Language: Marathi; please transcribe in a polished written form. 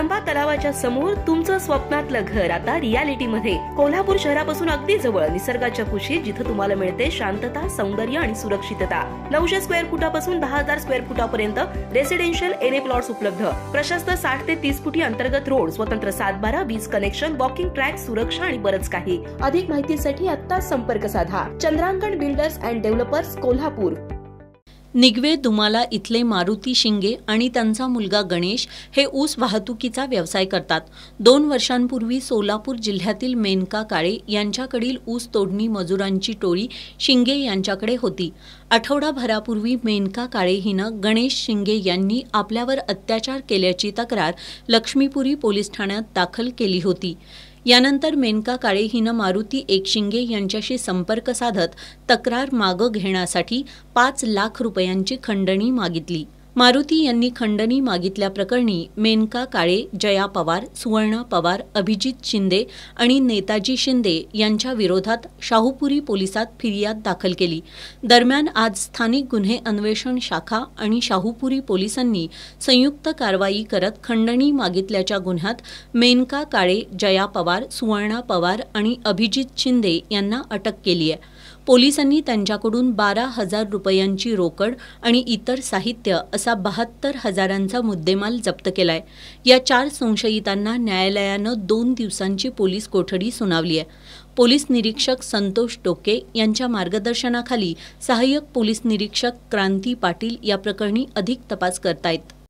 कळंबा तलावाच्या समोर तुमचं स्वप्नातलं घर आता रियालिटी मध्ये। कोल्हापूर शहरापासून अगदी जवळ, निसर्गाच्या कुशीत, जिथे तुम्हाला मिळते शांतता, सौंदर्य आणि सुरक्षितता। 900 स्क्वेअर फुटापासून 10,000 स्क्वेअर फुटापर्यंत रेसिडेन्शियल एनए प्लॉट्स उपलब्ध। प्रशस्त 60 ते 30 फुटी अंतर्गत रोड, स्वतंत्र 7/12 वीज कनेक्शन, वॉकिंग ट्रॅक, सुरक्षा आणि बरंच काही। अधिक माहितीसाठी आता संपर्क साधा। चंद्रांकण builders and developers, Kolhapur. Nigave Dumala इथले मारुती शिंगे आणि त्यांचा मुलगा गणेश हे ऊस वाहतुकीचा व्यवसाय करतात। 2 वर्षांपूर्वी सोलापूर जिल्ह्यातील मेनका काळे यांच्याकडील ऊस तोडणी मजुरांची टोळी शिंगे यांच्याकडे होती। आठवडाभरापूर्वी मेनका काळे हिनं गणेश शिंगे यांनी आपल्यावर अत्याचार केल्याची तक्रार लक्ष्मीपुरी पोलीस ठाण्यात दाखल केली होती। यानंतर मेनका काळे हिनं मारुती एकशिंगे यांच्याशी संपर्क साधत तक्रार मागं घेण्यासाठी 5 लाख रुपयांची खंडणी मागितली। मारुती यांनी खंडणी मागितल्याप्रकरणी मेनका काळे, जया पवार, सुवर्णा पवार, अभिजित शिंदे आणि नेताजी शिंदे यांच्या विरोधात शाहूपुरी पोलिसात फिर्याद दाखल केली। दरम्यान आज स्थानिक गुन्हे अन्वेषण शाखा आणि शाहूपुरी पोलिसांनी संयुक्त कारवाई करत खंडणी मागितल्याच्या गुन्ह्यात मेनका काळे, जया पवार, सुवर्णा पवार आणि अभिजित शिंदे यांना अटक केली आहे। पोलिसांनी त्यांच्याकडून 12,000 रुपयांची रोकड आणि इतर साहित्य असा 72,000चा मुद्देमाल जप्त केलाय। या 4 संशयितांना न्यायालयानं 2 दिवसांची पोलीस कोठडी सुनावली आहे। पोलीस निरीक्षक संतोष टोके यांच्या मार्गदर्शनाखाली सहाय्यक पोलीस निरीक्षक क्रांती पाटील या प्रकरणी अधिक तपास करतायत।